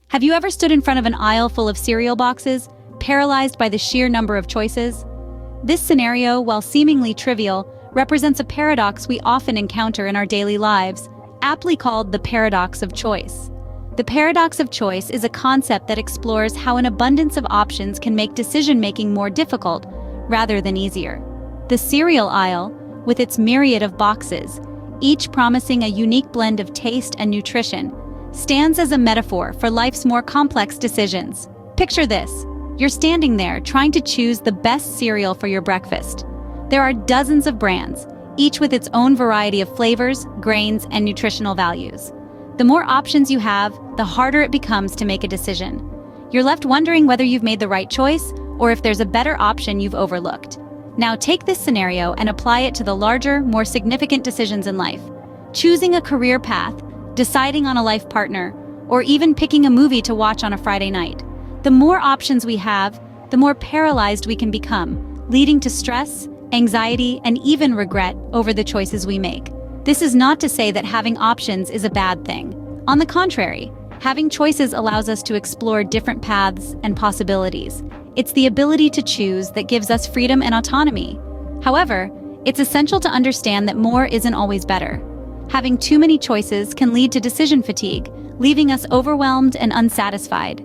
Have you ever stood in front of an aisle full of cereal boxes, paralyzed by the sheer number of choices? This scenario, while seemingly trivial, represents a paradox we often encounter in our daily lives, aptly called the paradox of choice. The paradox of choice is a concept that explores how an abundance of options can make decision-making more difficult, rather than easier. The cereal aisle, with its myriad of boxes, each promising a unique blend of taste and nutrition, stands as a metaphor for life's more complex decisions. Picture this. You're standing there trying to choose the best cereal for your breakfast. There are dozens of brands, each with its own variety of flavors, grains, and nutritional values. The more options you have, the harder it becomes to make a decision. You're left wondering whether you've made the right choice or if there's a better option you've overlooked. Now take this scenario and apply it to the larger, more significant decisions in life. Choosing a career path, deciding on a life partner, or even picking a movie to watch on a Friday night. The more options we have, the more paralyzed we can become, leading to stress, anxiety, and even regret over the choices we make. This is not to say that having options is a bad thing. On the contrary, having choices allows us to explore different paths and possibilities. It's the ability to choose that gives us freedom and autonomy. However, it's essential to understand that more isn't always better. Having too many choices can lead to decision fatigue, leaving us overwhelmed and unsatisfied.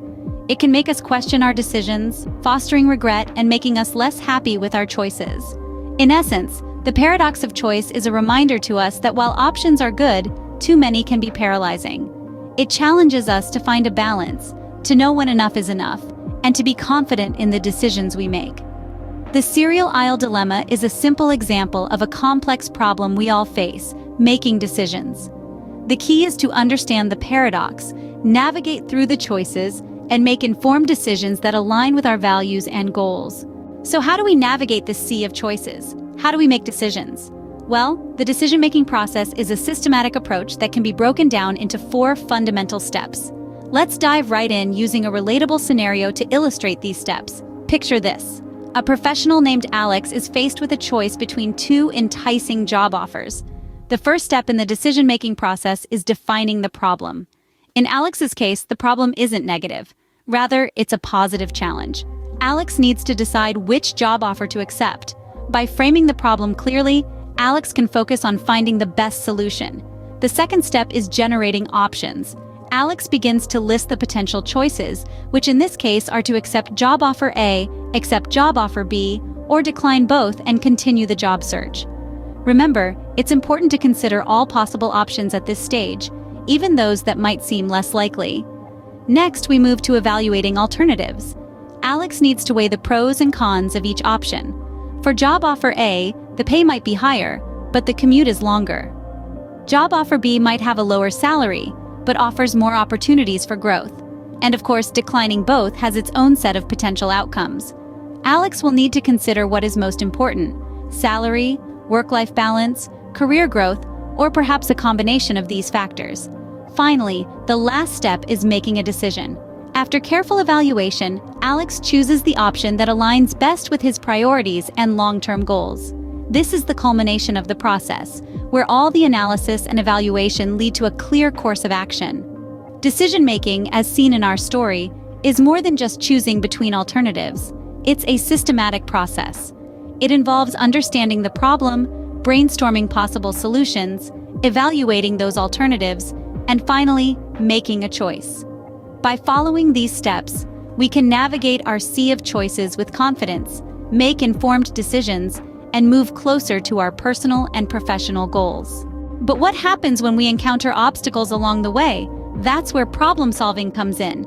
It can make us question our decisions, fostering regret and making us less happy with our choices. In essence, the paradox of choice is a reminder to us that while options are good, too many can be paralyzing. It challenges us to find a balance, to know when enough is enough, and to be confident in the decisions we make. The cereal aisle dilemma is a simple example of a complex problem we all face, making decisions. The key is to understand the paradox, navigate through the choices, and make informed decisions that align with our values and goals. So how do we navigate this sea of choices? How do we make decisions? Well, the decision-making process is a systematic approach that can be broken down into 4 fundamental steps. Let's dive right in using a relatable scenario to illustrate these steps. Picture this. A professional named Alex is faced with a choice between 2 enticing job offers. The first step in the decision-making process is defining the problem. In Alex's case, the problem isn't negative. Rather, it's a positive challenge. Alex needs to decide which job offer to accept. By framing the problem clearly, Alex can focus on finding the best solution. The second step is generating options. Alex begins to list the potential choices, which in this case are to accept job offer A, accept job offer B, or decline both and continue the job search. Remember, it's important to consider all possible options at this stage, even those that might seem less likely. Next, we move to evaluating alternatives. Alex needs to weigh the pros and cons of each option. For job offer A, the pay might be higher, but the commute is longer. Job offer B might have a lower salary, but offers more opportunities for growth. And of course, declining both has its own set of potential outcomes. Alex will need to consider what is most important: salary, work-life balance, career growth, or perhaps a combination of these factors. Finally, the last step is making a decision. After careful evaluation, Alex chooses the option that aligns best with his priorities and long-term goals. This is the culmination of the process, where all the analysis and evaluation lead to a clear course of action. Decision-making, as seen in our story, is more than just choosing between alternatives. It's a systematic process. It involves understanding the problem, brainstorming possible solutions, evaluating those alternatives, and finally, making a choice. By following these steps, we can navigate our sea of choices with confidence, make informed decisions, and move closer to our personal and professional goals. But what happens when we encounter obstacles along the way? That's where problem-solving comes in.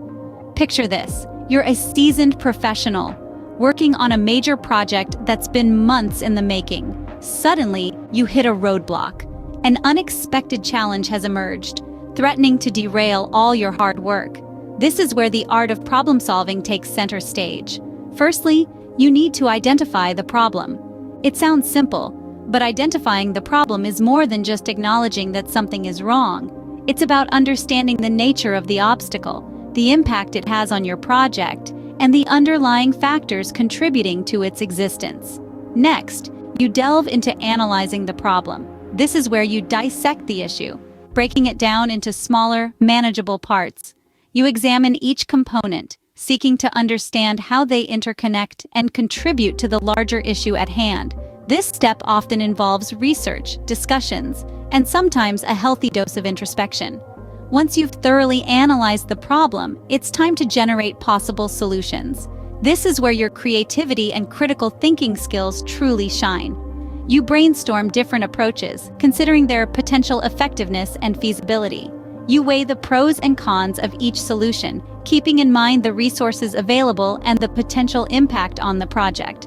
Picture this. You're a seasoned professional, working on a major project that's been months in the making. Suddenly, you hit a roadblock. An unexpected challenge has emerged, threatening to derail all your hard work. This is where the art of problem-solving takes center stage. Firstly, you need to identify the problem. It sounds simple, but identifying the problem is more than just acknowledging that something is wrong. It's about understanding the nature of the obstacle, the impact it has on your project, and the underlying factors contributing to its existence. Next, you delve into analyzing the problem. This is where you dissect the issue, breaking it down into smaller, manageable parts. You examine each component, seeking to understand how they interconnect and contribute to the larger issue at hand. This step often involves research, discussions, and sometimes a healthy dose of introspection. Once you've thoroughly analyzed the problem, it's time to generate possible solutions. This is where your creativity and critical thinking skills truly shine. You brainstorm different approaches, considering their potential effectiveness and feasibility. You weigh the pros and cons of each solution, keeping in mind the resources available and the potential impact on the project.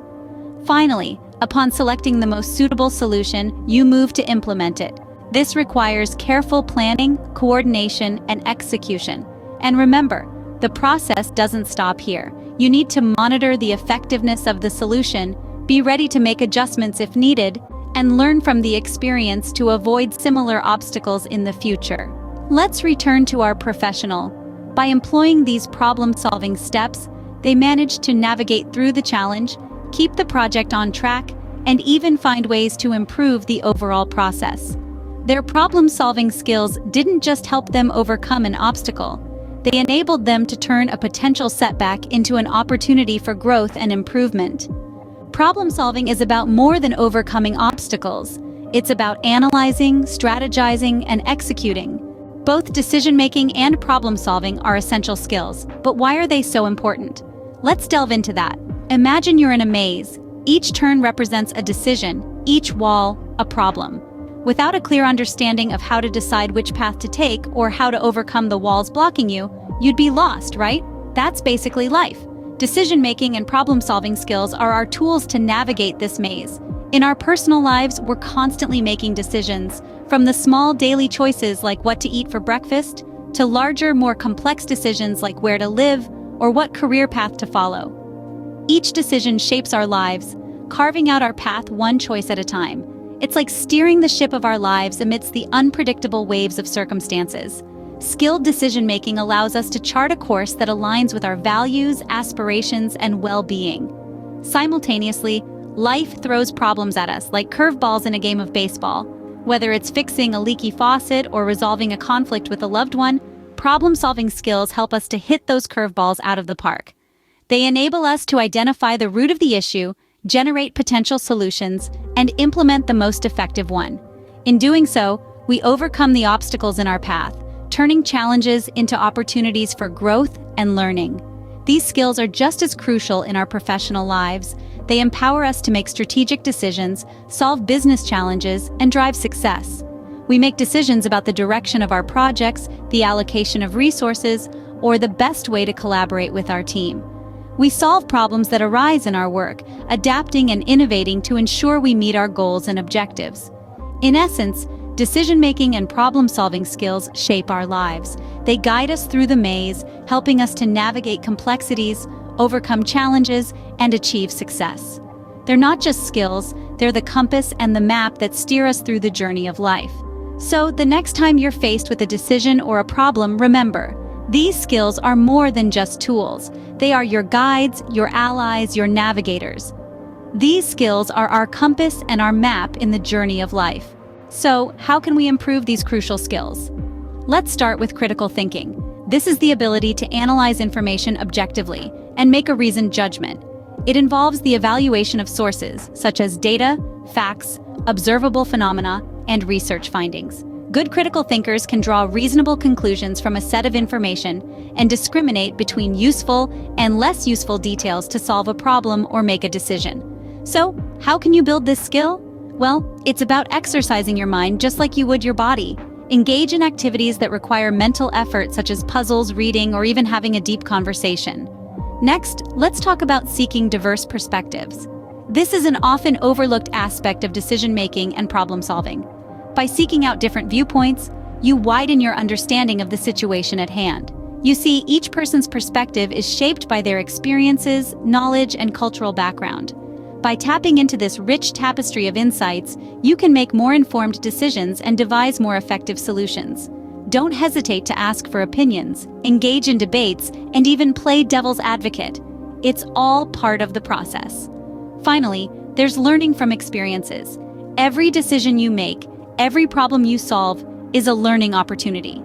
Finally, upon selecting the most suitable solution, you move to implement it. This requires careful planning, coordination, and execution. And remember, the process doesn't stop here. You need to monitor the effectiveness of the solution, be ready to make adjustments if needed, and learn from the experience to avoid similar obstacles in the future. Let's return to our professional. By employing these problem-solving steps, they manage to navigate through the challenge, keep the project on track, and even find ways to improve the overall process. Their problem-solving skills didn't just help them overcome an obstacle. They enabled them to turn a potential setback into an opportunity for growth and improvement. Problem-solving is about more than overcoming obstacles. It's about analyzing, strategizing, and executing. Both decision-making and problem-solving are essential skills, but why are they so important? Let's delve into that. Imagine you're in a maze. Each turn represents a decision, each wall, a problem. Without a clear understanding of how to decide which path to take or how to overcome the walls blocking you, you'd be lost, right? That's basically life. Decision-making and problem-solving skills are our tools to navigate this maze. In our personal lives, we're constantly making decisions, from the small daily choices like what to eat for breakfast, to larger, more complex decisions like where to live or what career path to follow. Each decision shapes our lives, carving out our path one choice at a time. It's like steering the ship of our lives amidst the unpredictable waves of circumstances. Skilled decision-making allows us to chart a course that aligns with our values, aspirations, and well-being. Simultaneously, life throws problems at us like curveballs in a game of baseball. Whether it's fixing a leaky faucet or resolving a conflict with a loved one, problem-solving skills help us to hit those curveballs out of the park. They enable us to identify the root of the issue, generate potential solutions, and implement the most effective one. In doing so, we overcome the obstacles in our path, turning challenges into opportunities for growth and learning. These skills are just as crucial in our professional lives. They empower us to make strategic decisions, solve business challenges, and drive success. We make decisions about the direction of our projects, the allocation of resources, or the best way to collaborate with our team. We solve problems that arise in our work, adapting and innovating to ensure we meet our goals and objectives. In essence, decision-making and problem-solving skills shape our lives. They guide us through the maze, helping us to navigate complexities, overcome challenges, and achieve success. They're not just skills, they're the compass and the map that steer us through the journey of life. So, the next time you're faced with a decision or a problem, remember, these skills are more than just tools. They are your guides, your allies, your navigators. These skills are our compass and our map in the journey of life. So, how can we improve these crucial skills? Let's start with critical thinking. This is the ability to analyze information objectively and make a reasoned judgment. It involves the evaluation of sources, such as data, facts, observable phenomena, and research findings. Good critical thinkers can draw reasonable conclusions from a set of information and discriminate between useful and less useful details to solve a problem or make a decision. So, how can you build this skill? Well, it's about exercising your mind just like you would your body. Engage in activities that require mental effort, such as puzzles, reading, or even having a deep conversation. Next, let's talk about seeking diverse perspectives. This is an often overlooked aspect of decision-making and problem-solving. By seeking out different viewpoints, you widen your understanding of the situation at hand. You see, each person's perspective is shaped by their experiences, knowledge, and cultural background. By tapping into this rich tapestry of insights, you can make more informed decisions and devise more effective solutions. Don't hesitate to ask for opinions, engage in debates, and even play devil's advocate. It's all part of the process. Finally, there's learning from experiences. Every decision you make, every problem you solve, is a learning opportunity.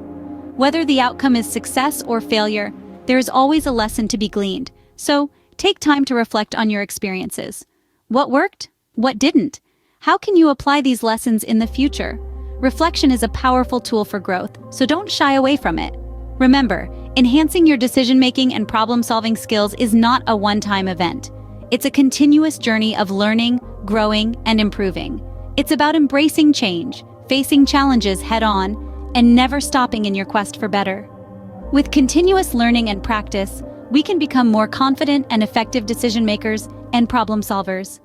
Whether the outcome is success or failure, there is always a lesson to be gleaned. So, take time to reflect on your experiences. What worked? What didn't? How can you apply these lessons in the future? Reflection is a powerful tool for growth, so don't shy away from it. Remember, enhancing your decision-making and problem-solving skills is not a one-time event. It's a continuous journey of learning, growing, and improving. It's about embracing change, facing challenges head-on, and never stopping in your quest for better. With continuous learning and practice, we can become more confident and effective decision-makers and problem-solvers.